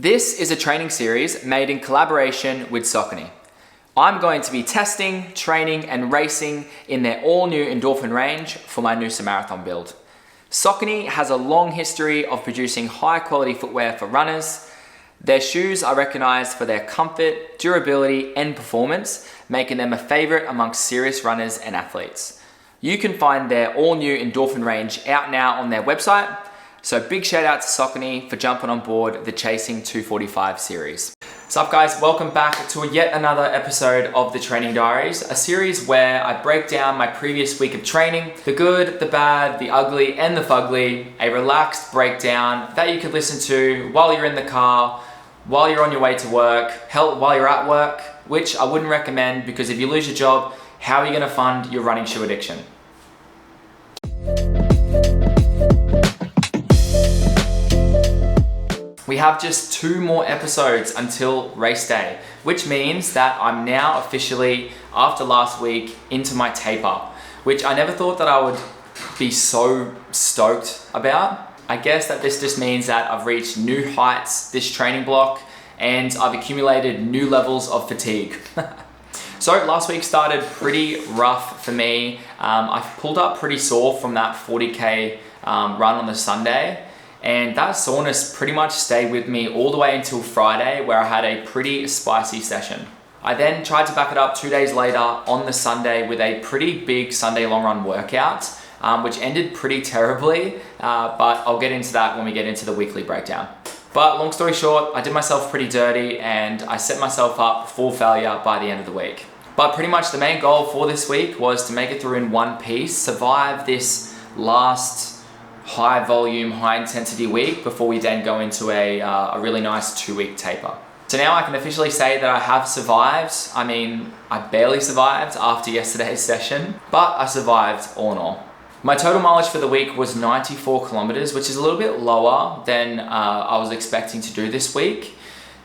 This is a training series made in collaboration with Saucony. I'm going to be testing, training and racing in their all-new endorphin range for my Noosa marathon build. Saucony has a long history of producing high-quality footwear for runners. Their shoes are recognized for their comfort, durability and performance, making them a favorite amongst serious runners and athletes. You can find their all-new endorphin range out now on their website. So big shout out to Saucony for jumping on board the Chasing 245 series. What's up guys, welcome back to yet another episode of the Training Diaries, a series where I break down my previous week of training, the good, the bad, the ugly and the fugly, a relaxed breakdown that you could listen to while you're in the car, while you're on your way to work, hell, while you're at work, which I wouldn't recommend because if you lose your job, how are you gonna fund your running shoe addiction? We have just 2 more episodes until race day, which means that I'm now officially, after last week, into my taper, which I never thought that I would be so stoked about. I guess that this just means that I've reached new heights this training block and I've accumulated new levels of fatigue. So last week started pretty rough for me. I pulled up pretty sore from that 40K run on the Sunday. And that soreness pretty much stayed with me all the way until Friday, where I had a pretty spicy session. I then tried to back it up 2 days later on the Sunday with a pretty big Sunday long run workout, which ended pretty terribly, but I'll get into that when we get into the weekly breakdown. But long story short, I did myself pretty dirty and I set myself up for failure by the end of the week. But pretty much the main goal for this week was to make it through in one piece, survive this last high volume, high intensity week before we then go into a really nice 2-week taper. So now I can officially say that I have survived. I mean, I barely survived after yesterday's session, but I survived all in all. My total mileage for the week was 94 kilometers, which is a little bit lower than I was expecting to do this week.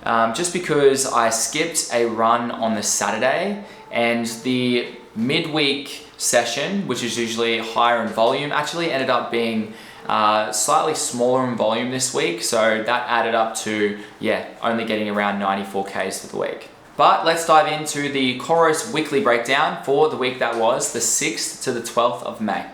Just because I skipped a run on the Saturday and the midweek session, which is usually higher in volume, actually ended up being slightly smaller in volume this week, so that added up to, only getting around 94 Ks for the week. But let's dive into the coros weekly breakdown for the week that was the 6th to the 12th of May.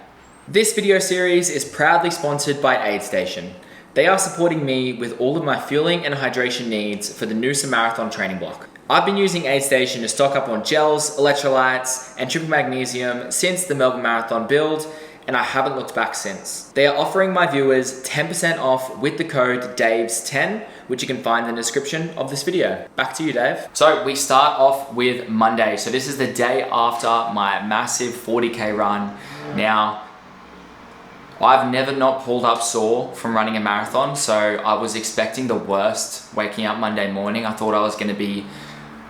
This video series is proudly sponsored by Aid Station. They are supporting me with all of my fueling and hydration needs for the Noosa marathon training block. I've been using Aid Station to stock up on gels, electrolytes, and triple magnesium since the Melbourne Marathon build, and I haven't looked back since. They are offering my viewers 10% off with the code DAVES10, which you can find in the description of this video. Back to you, Dave. So we start off with Monday. So this is the day after my massive 40K run. Now, I've never not pulled up sore from running a marathon, so I was expecting the worst waking up Monday morning. I thought I was gonna be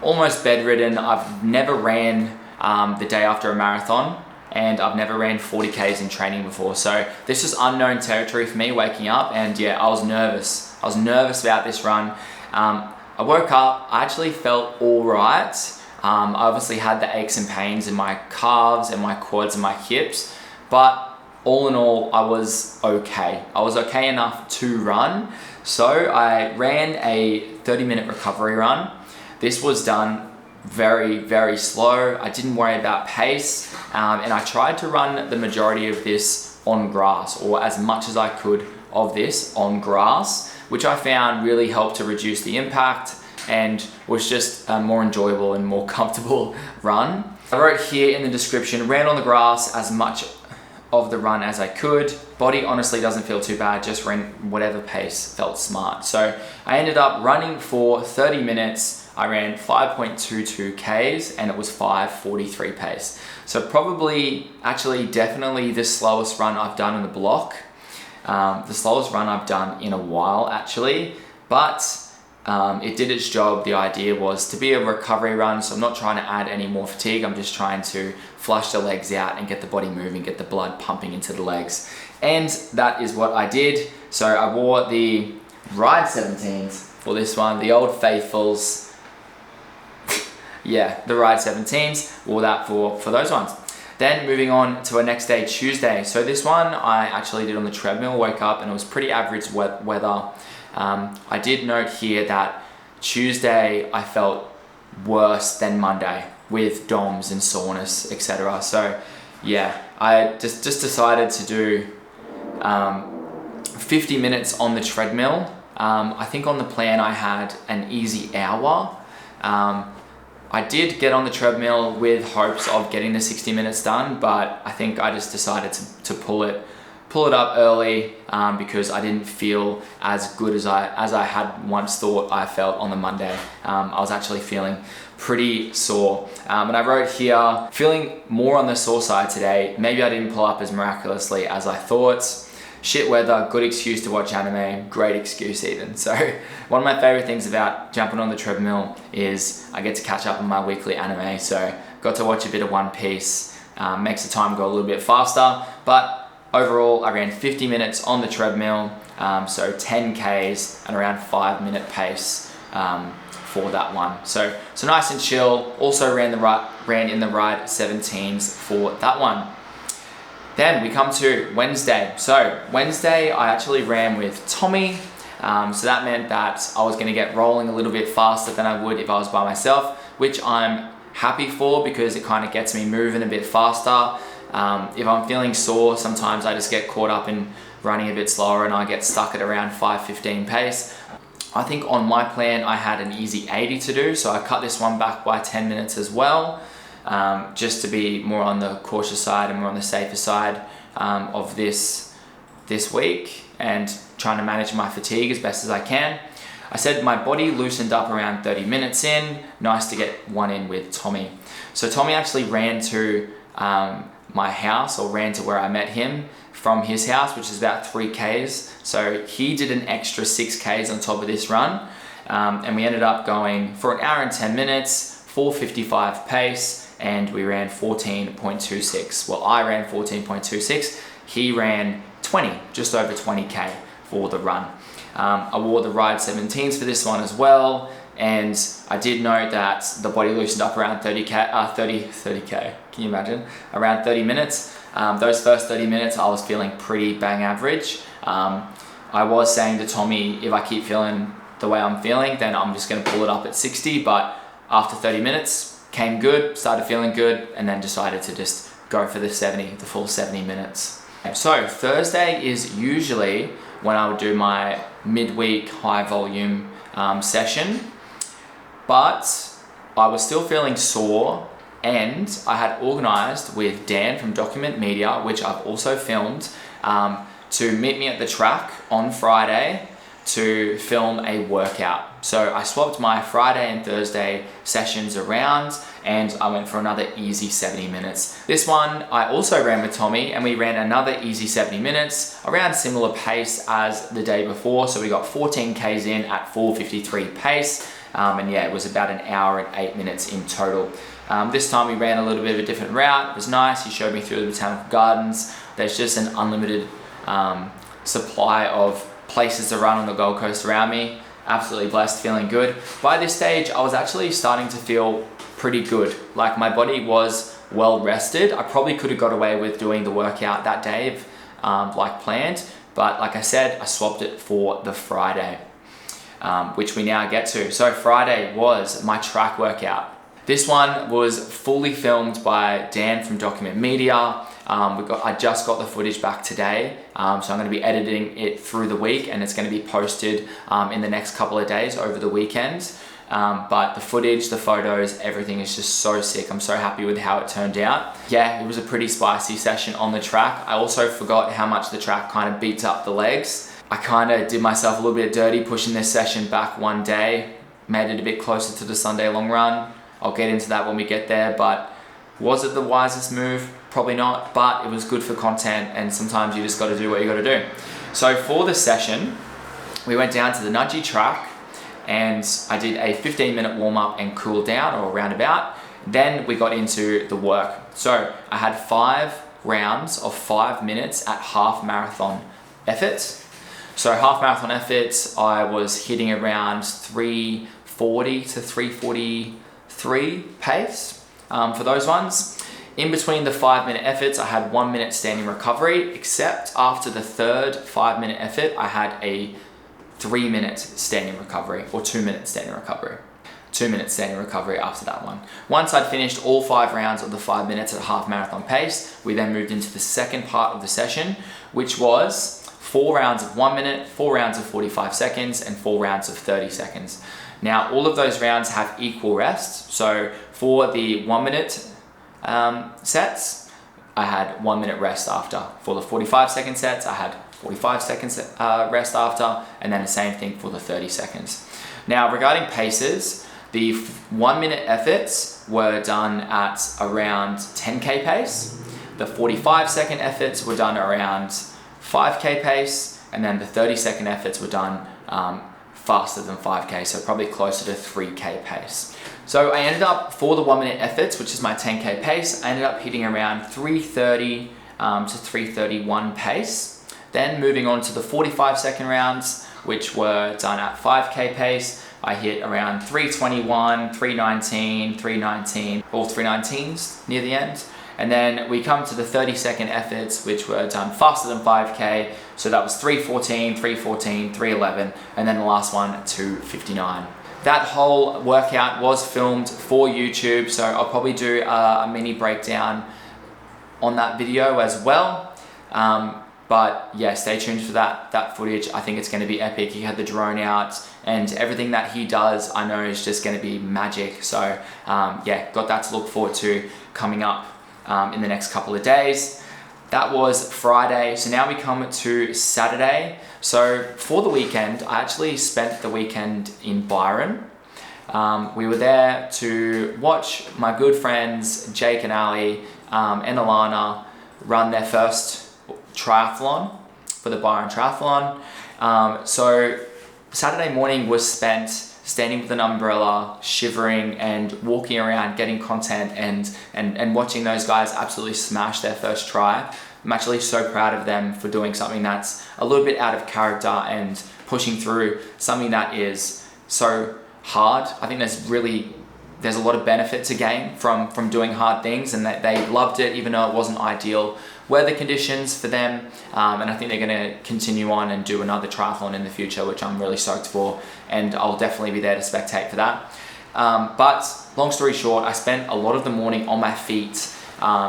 almost bedridden. I've never ran the day after a marathon, and I've never ran 40Ks in training before. So this is unknown territory for me waking up, and I was nervous. I was nervous about this run. I woke up, I actually felt all right. I obviously had the aches and pains in my calves and my quads and my hips, but all in all, I was okay. I was okay enough to run. So I ran a 30-minute recovery run. This was done very, very slow. I didn't worry about pace, and I tried to run the majority of this on grass, or as much as I could of this on grass, which I found really helped to reduce the impact and was just a more enjoyable and more comfortable run. I wrote here in the description, ran on the grass as much of the run as I could. Body honestly doesn't feel too bad, just ran whatever pace felt smart. So I ended up running for 30 minutes. I ran 5.22 Ks and it was 5:43 pace. So probably, actually definitely the slowest run I've done in the block. The slowest run I've done in a while actually, but it did its job. The idea was to be a recovery run, so I'm not trying to add any more fatigue. I'm just trying to flush the legs out and get the body moving, get the blood pumping into the legs. And that is what I did. So I wore the Ride 17s for this one, the old faithfuls. The Ride 17s, wore that for those ones. Then moving on to our next day, Tuesday. So this one I actually did on the treadmill, woke up and it was pretty average weather. I did note here that Tuesday I felt worse than Monday with DOMs and soreness, etc. So yeah, I just decided to do 50 minutes on the treadmill. I think on the plan I had an easy hour. I did get on the treadmill with hopes of getting the 60 minutes done, but I think I just decided to pull it up early because I didn't feel as good as I had once thought I felt on the Monday. I was actually feeling pretty sore. And I wrote here, feeling more on the sore side today. Maybe I didn't pull up as miraculously as I thought. Shit weather, good excuse to watch anime, great excuse even. So one of my favorite things about jumping on the treadmill is I get to catch up on my weekly anime. So got to watch a bit of One Piece, makes the time go a little bit faster. But overall, I ran 50 minutes on the treadmill, so 10 Ks and around 5-minute pace for that one. So nice and chill. Also ran in the right 17s for that one. Then we come to Wednesday. So Wednesday, I actually ran with Tommy. So that meant that I was going to get rolling a little bit faster than I would if I was by myself, which I'm happy for because it kind of gets me moving a bit faster. If I'm feeling sore, sometimes I just get caught up in running a bit slower and I get stuck at around 5:15 pace. I think on my plan, I had an easy 80 to do. So I cut this one back by 10 minutes as well. Just to be more on the cautious side and more on the safer side of this week, and trying to manage my fatigue as best as I can. I said my body loosened up around 30 minutes in. Nice to get one in with Tommy. So Tommy actually ran to my house, or ran to where I met him from his house, which is about 3 Ks. So he did an extra 6 Ks on top of this run. And we ended up going for an hour and 10 minutes, 4:55 pace, and we ran 14.26. Well, I ran 14.26. He ran 20, just over 20K for the run. I wore the Ride 17s for this one as well. And I did note that the body loosened up around 30K. Can you imagine? Around 30 minutes. Those first 30 minutes, I was feeling pretty bang average. I was saying to Tommy, if I keep feeling the way I'm feeling, then I'm just gonna pull it up at 60. But after 30 minutes, came good, started feeling good, and then decided to just go for the full 70 minutes. So Thursday is usually when I would do my midweek high volume session, but I was still feeling sore, and I had organized with Dan from Document Media, which I've also filmed, to meet me at the track on Friday to film a workout. So I swapped my Friday and Thursday sessions around, and I went for another easy 70 minutes. This one I also ran with Tommy, and we ran another easy 70 minutes, around similar pace as the day before. So we got 14 Ks in at 4:53 pace, and yeah, it was about an hour and 8 minutes in total. This time we ran a little bit of a different route. It was nice. He showed me through the Botanical Gardens. There's just an unlimited supply of places to run on the Gold Coast around me. Absolutely blessed, feeling good. By this stage, I was actually starting to feel pretty good. Like my body was well rested. I probably could have got away with doing the workout that day if, like planned. But like I said, I swapped it for the Friday, which we now get to. So Friday was my track workout. This one was fully filmed by Dan from Document Media. I just got the footage back today, so I'm going to be editing it through the week, and it's going to be posted in the next couple of days over the weekend. But the footage, the photos, everything is just so sick. I'm so happy with how it turned out. Yeah, it was a pretty spicy session on the track. I also forgot how much the track kind of beats up the legs. I kind of did myself a little bit dirty pushing this session back one day, made it a bit closer to the Sunday long run. I'll get into that when we get there, but was it the wisest move? Probably not, but it was good for content, and sometimes you just got to do what you got to do. So for the session, we went down to the Nudgy track, and I did a 15-minute warm-up and cool down, or roundabout. Then we got into the work. So I had 5 rounds of 5 minutes at half marathon efforts. So half marathon efforts, I was hitting around 3:40 to 3:43 pace for those ones. In between the 5-minute efforts, I had 1 minute standing recovery, except after the third 5-minute effort, I had a 3-minute standing recovery or 2-minute standing recovery. 2-minute standing recovery after that one. Once I'd finished all 5 rounds of the 5 minutes at a half marathon pace, we then moved into the second part of the session, which was 4 rounds of 1 minute, 4 rounds of 45 seconds, and 4 rounds of 30 seconds. Now, all of those rounds have equal rest. So for the 1 minute sets, I had 1 minute rest after. For the 45 second sets, I had 45 seconds rest after, and then the same thing for the 30 seconds. Now, regarding paces, the 1 minute efforts were done at around 10k pace. The 45 second efforts were done around 5k pace, and then the 30 second efforts were done faster than 5k, so probably closer to 3k pace. So I ended up, for the 1 minute efforts, which is my 10k pace, I ended up hitting around 330 to 331 pace. Then moving on to the 45 second rounds, which were done at 5k pace, I hit around 321, 319, 319, all 319s near the end. And then we come to the 30 second efforts, which were done faster than 5k. So that was 314, 314, 311, and then the last one, 259. That whole workout was filmed for YouTube, so I'll probably do a mini breakdown on that video as well. But yeah, stay tuned for that footage. I think it's going to be epic. He had the drone out, and everything that he does, I know, is just going to be magic. So yeah, got that to look forward to coming up in the next couple of days. That was Friday. So now we come to Saturday. So for the weekend, I actually spent the weekend in Byron. We were there to watch my good friends Jake and Ali and Alana run their first triathlon for the Byron Triathlon. So Saturday morning was spent standing with an umbrella, shivering and walking around, getting content and watching those guys absolutely smash their first try. I'm actually so proud of them for doing something that's a little bit out of character and pushing through something that is so hard. I think there's a lot of benefit to gain from doing hard things, and that they loved it even though it wasn't ideal weather conditions for them. And I think they're going to continue on and do another triathlon in the future, which I'm really stoked for, and I'll definitely be there to spectate for that. But long story short, I spent a lot of the morning on my feet,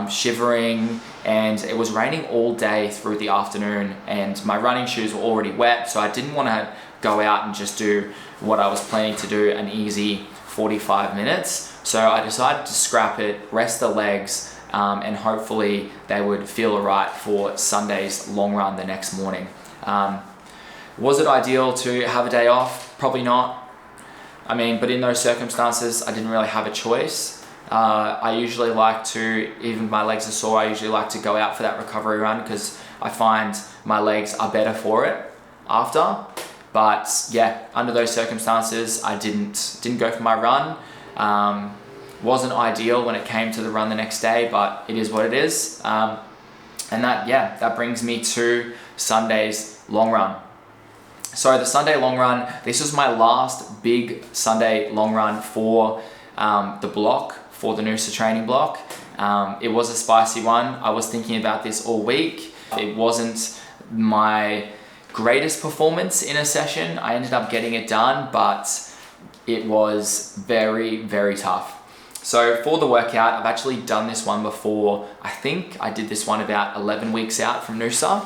shivering, and it was raining all day through the afternoon, and my running shoes were already wet, so I didn't want to go out and just do what I was planning to do, an easy 45 minutes. So I decided to scrap it, rest the legs, and hopefully they would feel alright for Sunday's long run the next morning. Was it ideal to have a day off? Probably not. I mean, but in those circumstances, I didn't really have a choice. I usually like to, even if my legs are sore, I usually like to go out for that recovery run because I find my legs are better for it after. But yeah, under those circumstances, I didn't go for my run. Wasn't ideal when it came to the run the next day, but it is what it is. And that brings me to Sunday's long run. So the Sunday long run, this was my last big Sunday long run for the block, for the Noosa training block. It was a spicy one. I was thinking about this all week. It wasn't my greatest performance in a session. I ended up getting it done, but it was very, very tough. So for the workout, I've actually done this one before. I think I did this one about 11 weeks out from Noosa.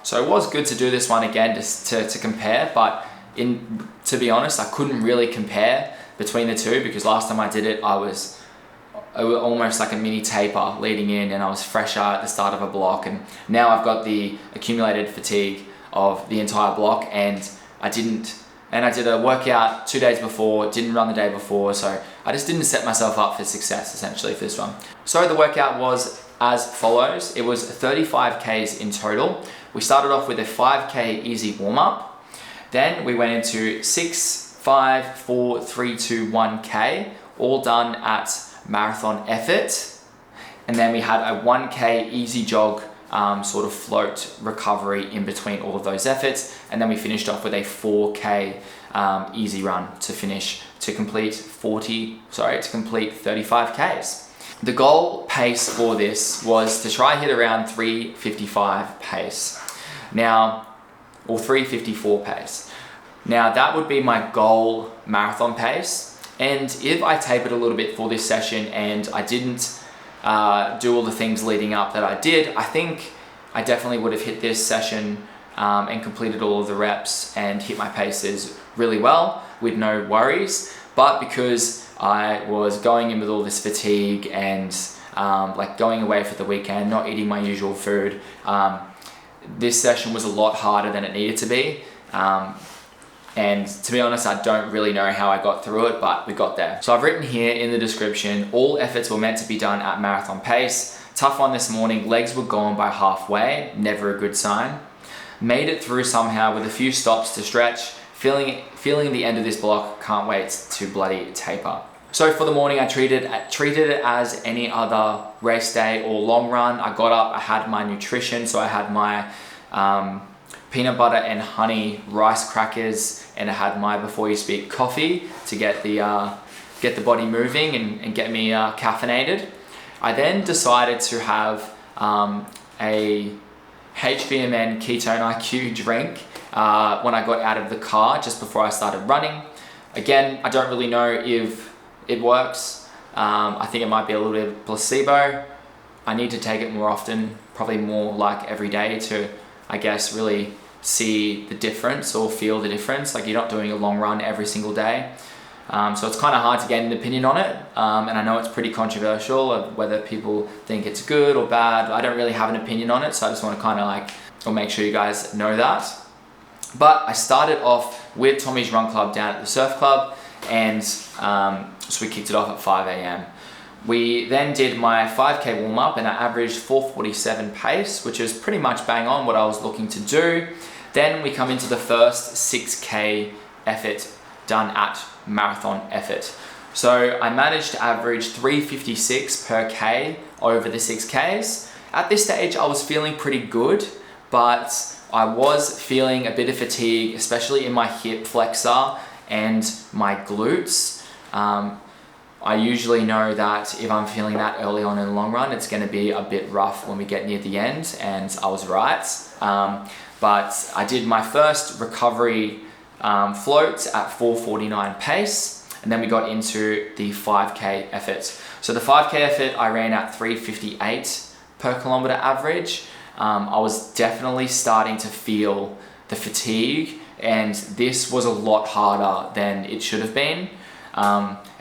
So it was good to do this one again just to compare, but to be honest, I couldn't really compare between the two because last time I did it, I was almost like a mini taper leading in, and I was fresher at the start of a block, and now I've got the accumulated fatigue of the entire block, and I did a workout 2 days before, didn't run the day before, so I just didn't set myself up for success essentially for this one. So the workout was as follows. It was 35 Ks in total. We started off with a 5K easy warm-up. Then we went into 6, 5, 4, 3, 2, 1K, all done at marathon effort. And then we had a 1K easy jog sort of float recovery in between all of those efforts. And then we finished off with a 4K easy run to complete 35 Ks. The goal pace for this was to try hit around 3:55 pace. Now, or 3:54 pace. Now that would be my goal marathon pace. And if I tapered a little bit for this session and I didn't do all the things leading up that I did, I think I definitely would have hit this session and completed all of the reps and hit my paces really well with no worries. But because I was going in with all this fatigue and like going away for the weekend, not eating my usual food, this session was a lot harder than it needed to be. And to be honest, I don't really know how I got through it, but we got there. So I've written here in the description, all efforts were meant to be done at marathon pace. Tough one this morning, legs were gone by halfway, never a good sign. Made it through somehow with a few stops to stretch, feeling the end of this block, can't wait to bloody taper. So for the morning, I treated it as any other race day or long run. I got up, I had my nutrition, so I had my peanut butter and honey rice crackers, and I had my Before You Speak coffee to get the body moving and get me caffeinated. I then decided to have a HVMN Ketone IQ drink when I got out of the car just before I started running. Again, I don't really know if it works. I think it might be a little bit of placebo. I need to take it more often, probably more like every day to, I guess, really see the difference or feel the difference. Like, you're not doing a long run every single day. So it's kind of hard to get an opinion on it. And I know it's pretty controversial of whether people think it's good or bad. I don't really have an opinion on it. So I just want to kind of or make sure you guys know that. But I started off with Tommy's Run Club down at the surf club. And so we kicked it off at 5 a.m. We then did my 5K warm up and I averaged 4:47 pace, which is pretty much bang on what I was looking to do. Then we come into the first 6K effort done at marathon effort. So I managed to average 3:56 per K over the 6Ks. At this stage, I was feeling pretty good, but I was feeling a bit of fatigue, especially in my hip flexor and my glutes. I usually know that if I'm feeling that early on in the long run, it's going to be a bit rough when we get near the end, and I was right. But I did my first recovery float at 4:49 pace, and then we got into the 5K effort. So the 5K effort, I ran at 3:58 per kilometer average. I was definitely starting to feel the fatigue, and this was a lot harder than it should have been.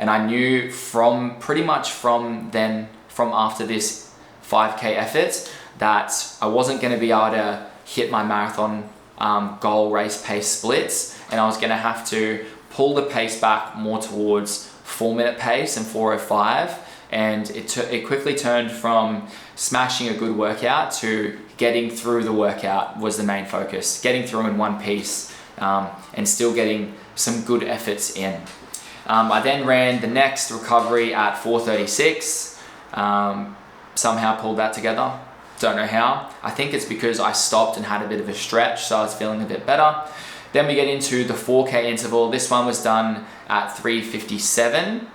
And I knew from after this 5K effort that I wasn't going to be able to hit my marathon goal race pace splits, and I was going to have to pull the pace back more towards 4-minute pace and 4:05. And it quickly turned from smashing a good workout to getting through the workout was the main focus. Getting through in one piece and still getting some good efforts in. I then ran the next recovery at 4:36. Somehow pulled that together. Don't know how. I think it's because I stopped and had a bit of a stretch, so I was feeling a bit better. Then we get into the 4K interval. This one was done at 3:57.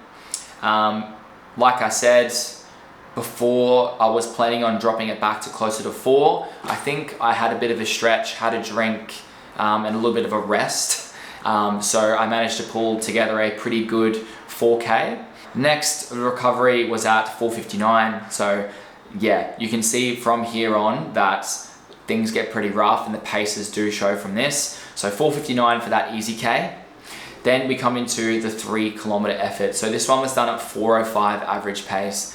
Like I said before, I was planning on dropping it back to closer to 4. I think I had a bit of a stretch, had a drink, and a little bit of a rest. So I managed to pull together a pretty good 4K. Next recovery was at 4:59. So yeah, you can see from here on that things get pretty rough and the paces do show from this. So 4:59 for that easy K. Then we come into the 3-kilometer effort. So this one was done at 4:05 average pace.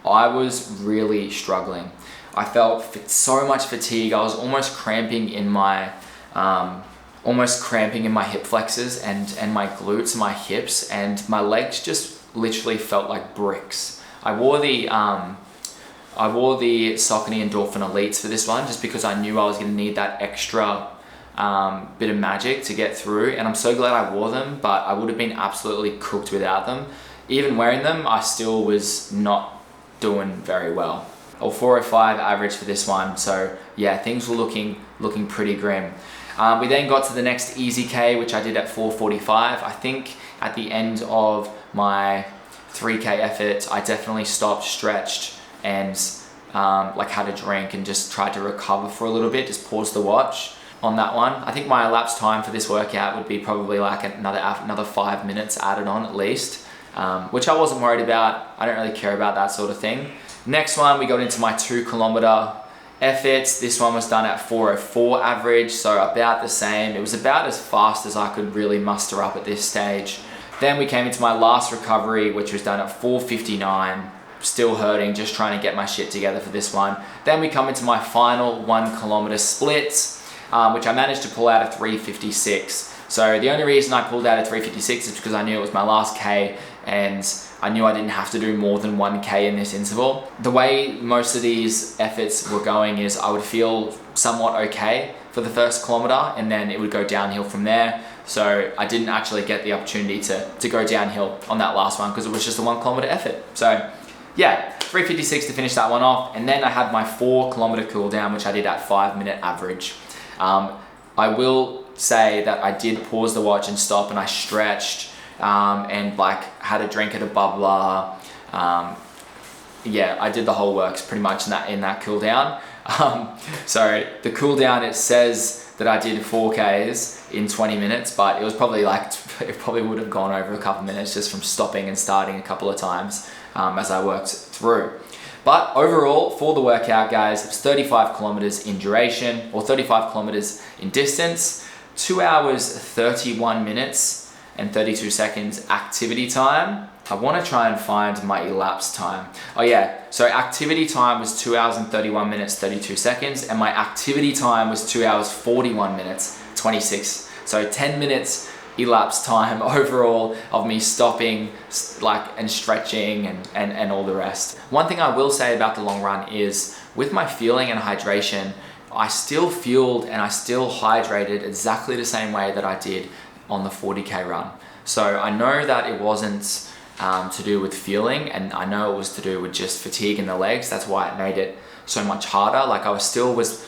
I was really struggling. I felt so much fatigue. I was almost cramping in my hip flexors and my glutes and my hips, and my legs just literally felt like bricks. I wore the Saucony Endorphin Elites for this one just because I knew I was going to need that extra bit of magic to get through, and I'm so glad I wore them, but I would have been absolutely cooked without them. Even wearing them, I still was not doing very well. Or 4:05 average for this one, so yeah, things were looking pretty grim. We then got to the next easy K, which I did at 4:45. I think at the end of my 3K effort, I definitely stopped, stretched, and had a drink and just tried to recover for a little bit, just paused the watch. on that one. I think my elapsed time for this workout would be probably like another 5 minutes added on at least, which I wasn't worried about. I don't really care about that sort of thing. Next one, we got into my 2 kilometer efforts. This one was done at 4:04 average, so about the same. It was about as fast as I could really muster up at this stage. Then we came into my last recovery, which was done at 4:59. Still hurting, just trying to get my shit together for this one. Then we come into my final 1 kilometer splits, which I managed to pull out at 3:56. So the only reason I pulled out at 3:56 is because I knew it was my last K, and I knew I didn't have to do more than 1K in this interval. The way most of these efforts were going is I would feel somewhat okay for the first kilometer, and then it would go downhill from there. So I didn't actually get the opportunity to go downhill on that last one because it was just a 1 kilometer effort. So yeah, 3:56 to finish that one off. And then I had my 4 kilometer cool down, which I did at 5-minute average. I will say that I did pause the watch and stop, and I stretched, and like had a drink at a bubbler. Yeah, I did the whole works pretty much in that cool down. So the cool down, it says that I did 4Ks in 20 minutes, but it was probably it probably would have gone over a couple minutes just from stopping and starting a couple of times as I worked through. But overall, for the workout, guys, it was 35 kilometers in duration, or 35 kilometers in distance, 2 hours, 31 minutes and 32 seconds activity time. I want to try and find my elapsed time. Oh yeah, so activity time was 2 hours and 31 minutes, 32 seconds, and my activity time was 2 hours, 41 minutes, 26. So 10 minutes elapsed time overall of me stopping and stretching and all the rest. One thing I will say about the long run is with my fueling and hydration, I still fueled and I still hydrated exactly the same way that I did on the 40K run. So I know that it wasn't to do with fueling, and I know it was to do with just fatigue in the legs. That's why it made it so much harder. Like I was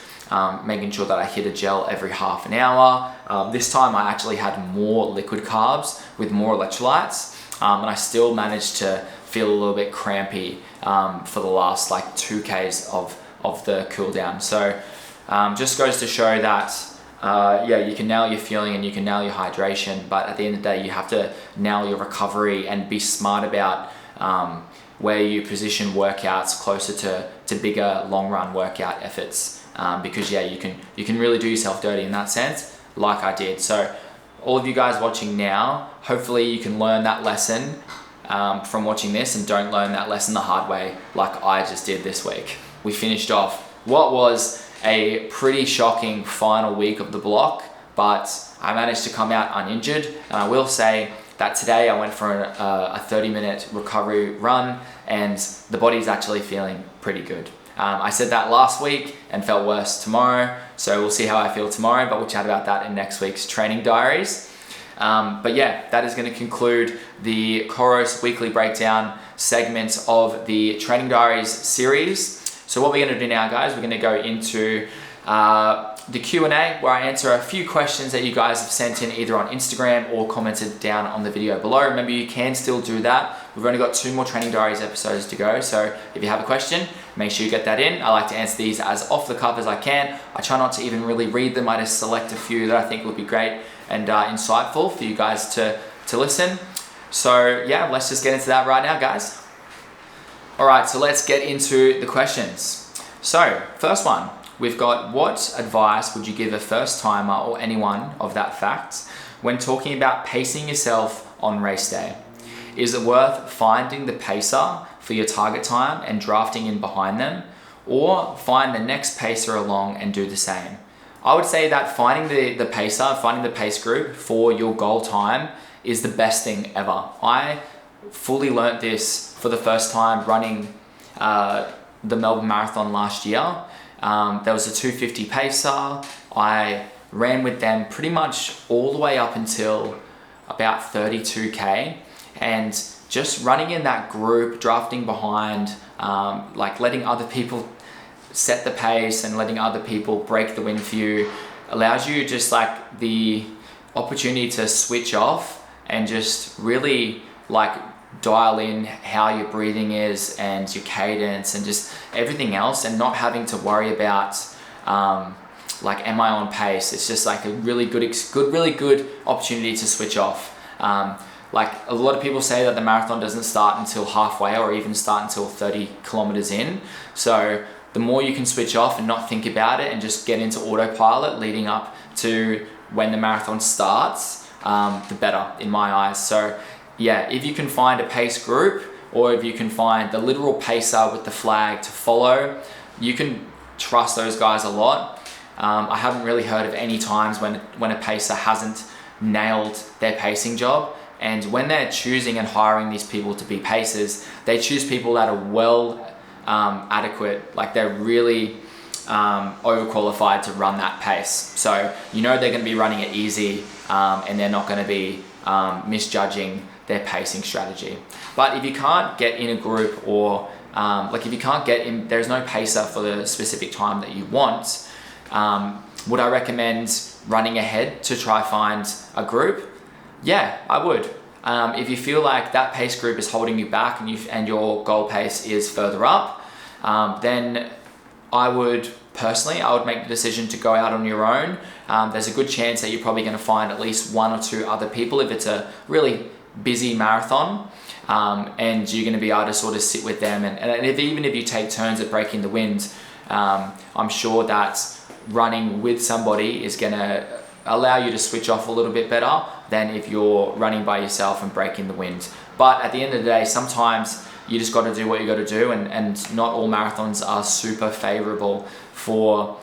making sure that I hit a gel every half an hour. This time I actually had more liquid carbs with more electrolytes, and I still managed to feel a little bit crampy for the last 2Ks of the cool down. So just goes to show that yeah, you can nail your fueling and you can nail your hydration, but at the end of the day, you have to nail your recovery and be smart about where you position workouts closer to bigger long run workout efforts. Because yeah, you can really do yourself dirty in that sense, like I did. So all of you guys watching now, hopefully you can learn that lesson from watching this, and don't learn that lesson the hard way like I just did this week. We finished off what was a pretty shocking final week of the block, but I managed to come out uninjured. And I will say that today I went for a 30-minute recovery run, and the body's actually feeling pretty good. I said that last week and felt worse tomorrow, so we'll see how I feel tomorrow, but we'll chat about that in next week's training diaries. But yeah, that is going to conclude the Coros weekly breakdown segment of the training diaries series. So what we're going to do now, guys, we're going to go into the Q&A, where I answer a few questions that you guys have sent in either on Instagram or commented down on the video below. Remember, you can still do that. We've only got 2 more training diaries episodes to go, so if you have a question, make sure you get that in. I like to answer these as off the cuff as I can. I try not to even really read them. I just select a few that I think would be great and insightful for you guys to listen. So yeah, let's just get into that right now, guys. All right, so let's get into the questions. So first one, we've got, what advice would you give a first timer or anyone of that fact when talking about pacing yourself on race day? Is it worth finding the pacer for your target time and drafting in behind them, or find the next pacer along and do the same? I would say that finding the pacer, finding the pace group for your goal time is the best thing ever. I fully learnt this for the first time running the Melbourne Marathon last year. There was a 250 pacer. I ran with them pretty much all the way up until about 32K, and just running in that group, drafting behind, letting other people set the pace and letting other people break the wind for you, allows you just the opportunity to switch off and just really dial in how your breathing is and your cadence and just everything else, and not having to worry about like, am I on pace? It's just like a really good opportunity to switch off. Like a lot of people say that the marathon doesn't start until halfway or even start until 30 kilometers in. So the more you can switch off and not think about it and just get into autopilot leading up to when the marathon starts, the better in my eyes. So yeah, if you can find a pace group, or if you can find the literal pacer with the flag to follow, you can trust those guys a lot. I haven't really heard of any times when a pacer hasn't nailed their pacing job. And when they're choosing and hiring these people to be pacers, they choose people that are well adequate, like they're really overqualified to run that pace. So you know they're going to be running it easy, and they're not going to be misjudging their pacing strategy. But if you can't get in a group, or like if you can't get in, there's no pacer for the specific time that you want, would I recommend running ahead to try find a group? Yeah, I would. If you feel like that pace group is holding you back and your goal pace is further up, then I would make the decision to go out on your own. There's a good chance that you're probably going to find at least one or two other people if it's a really busy marathon, and you're going to be able to sort of sit with them. And even if you take turns at breaking the wind, I'm sure that running with somebody is going to allow you to switch off a little bit better than if you're running by yourself and breaking the wind. But at the end of the day, sometimes you just got to do what you got to do, and not all marathons are super favorable for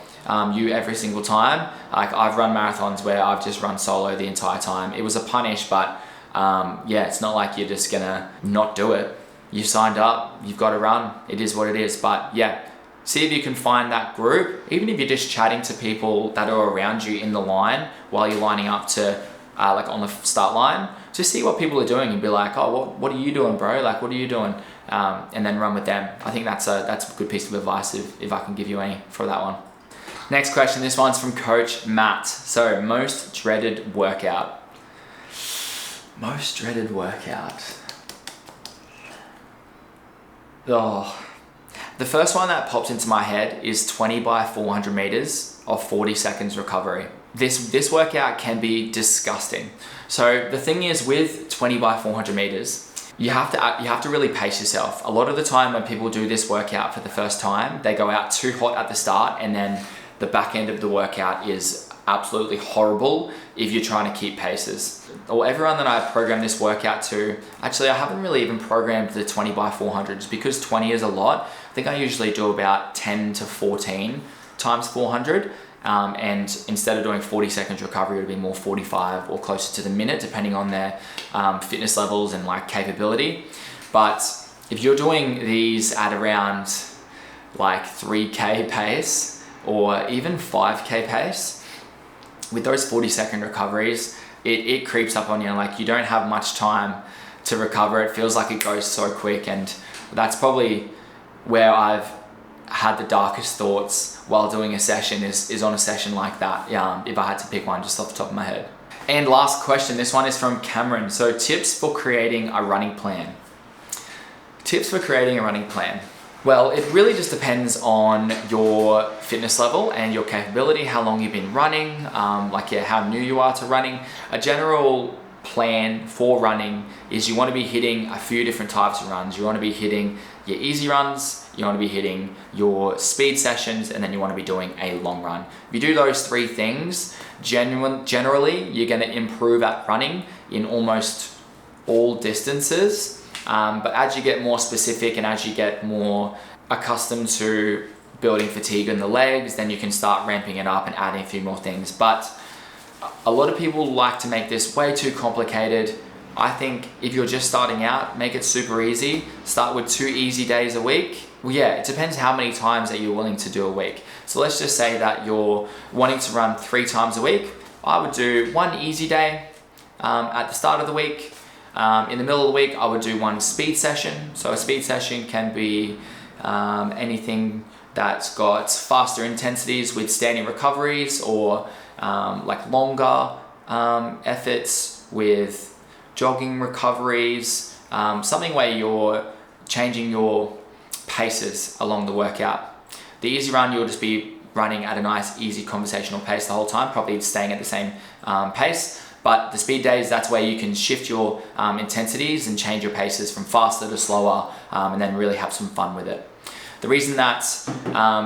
you every single time. Like I've run marathons where I've just run solo the entire time. It was a punish, but yeah, it's not like you're just gonna not do it. You signed up, you've got to run. It is what it is. But yeah, see if you can find that group, even if you're just chatting to people that are around you in the line while you're lining up to like on the start line. Just see what people are doing and be like, oh, what are you doing, bro? Like, what are you doing? And then run with them. I think that's a good piece of advice if I can give you any for that one. Next question, this one's from Coach Matt. So, most dreaded workout. Most dreaded workout. Oh, the first one that popped into my head is 20 by 400 meters of 40 seconds recovery. This workout can be disgusting. So the thing is, with 20 by 400 meters, you have to really pace yourself. A lot of the time when people do this workout for the first time, they go out too hot at the start, and then the back end of the workout is absolutely horrible if you're trying to keep paces. Or everyone that I programmed this workout to, actually I haven't really even programmed the 20 by 400s because 20 is a lot. I think I usually do about 10 to 14 times 400. And instead of doing 40 seconds recovery, it would be more 45 or closer to the minute, depending on their fitness levels and like capability. But if you're doing these at around like 3K pace or even 5K pace, with those 40-second recoveries, it creeps up on you. Like you don't have much time to recover. It feels like it goes so quick, and that's probably where I've had the darkest thoughts while doing a session is on a session like that, if I had to pick one just off the top of my head. And last question, this one is from Cameron. So tips for creating a running plan. Tips for creating a running plan. Well, it really just depends on your fitness level and your capability, how long you've been running, how new you are to running. A general plan for running is you want to be hitting a few different types of runs. You want to be hitting your easy runs, you want to be hitting your speed sessions, and then you want to be doing a long run. If you do those three things, generally you're going to improve at running in almost all distances. But as you get more specific and as you get more accustomed to building fatigue in the legs, then you can start ramping it up and adding a few more things. But a lot of people like to make this way too complicated. I think if you're just starting out, make it super easy. Start with 2 easy days a week. Well, yeah, it depends how many times that you're willing to do a week. So let's just say that you're wanting to run 3 times a week. I would do 1 easy day at the start of the week. In the middle of the week, I would do 1 speed session. So a speed session can be anything that's got faster intensities with standing recoveries, or like longer efforts with jogging recoveries, something where you're changing your paces along the workout. The easy run, you'll just be running at a nice, easy conversational pace the whole time, probably staying at the same pace. But the speed days, that's where you can shift your intensities and change your paces from faster to slower, and then really have some fun with it. The reason that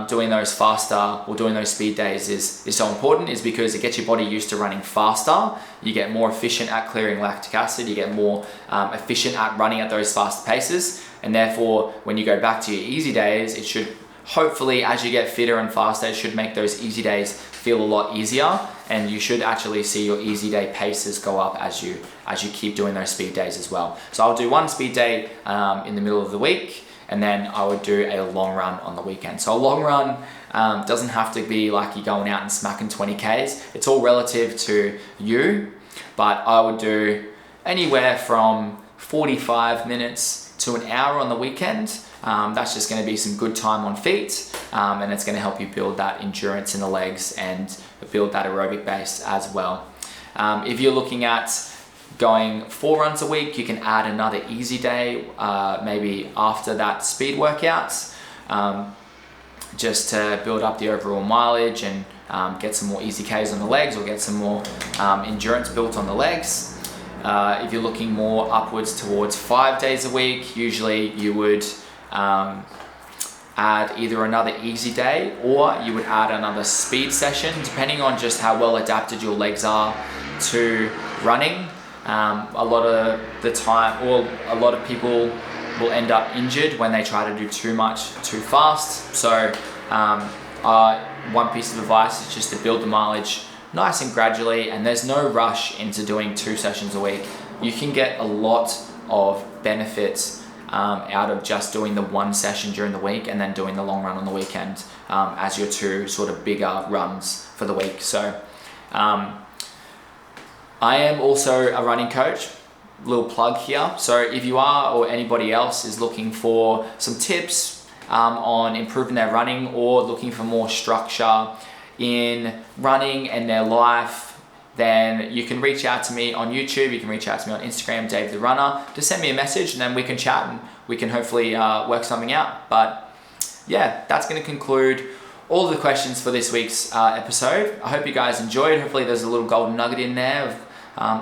doing those faster or doing those speed days is so important is because it gets your body used to running faster. You get more efficient at clearing lactic acid. You get more efficient at running at those fast paces. And therefore, when you go back to your easy days, it should hopefully, as you get fitter and faster, it should make those easy days feel a lot easier. And you should actually see your easy day paces go up as you keep doing those speed days as well. So I'll do one speed day in the middle of the week, and then I would do a long run on the weekend. So a long run doesn't have to be like you're going out and smacking 20 Ks. It's all relative to you, but I would do anywhere from 45 minutes to an hour on the weekend. That's just gonna be some good time on feet, and it's gonna help you build that endurance in the legs and build that aerobic base as well. If you're looking at going 4 runs a week, you can add another easy day, maybe after that speed workout, just to build up the overall mileage and get some more easy Ks on the legs, or get some more endurance built on the legs. If you're looking more upwards towards 5 days a week, usually you would add either another easy day, or you would add another speed session, depending on just how well adapted your legs are to running. A lot of the time, or a lot of people will end up injured when they try to do too much too fast. So one piece of advice is just to build the mileage nice and gradually, and there's no rush into doing 2 sessions a week. You can get a lot of benefits out of just doing the 1 session during the week and then doing the long run on the weekend as your 2 sort of bigger runs for the week. So I am also a running coach, little plug here. So if you are, or anybody else is looking for some tips on improving their running, or looking for more structure in running and their life, then you can reach out to me on YouTube. You can reach out to me on Instagram, Dave the Runner. Just send me a message, and then we can chat and we can hopefully work something out. But yeah, that's going to conclude all of the questions for this week's episode. I hope you guys enjoyed. Hopefully there's a little golden nugget in there of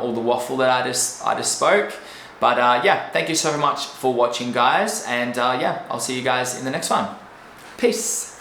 all the waffle that I just spoke. But yeah, thank you so much for watching, guys. And yeah, I'll see you guys in the next one. Peace.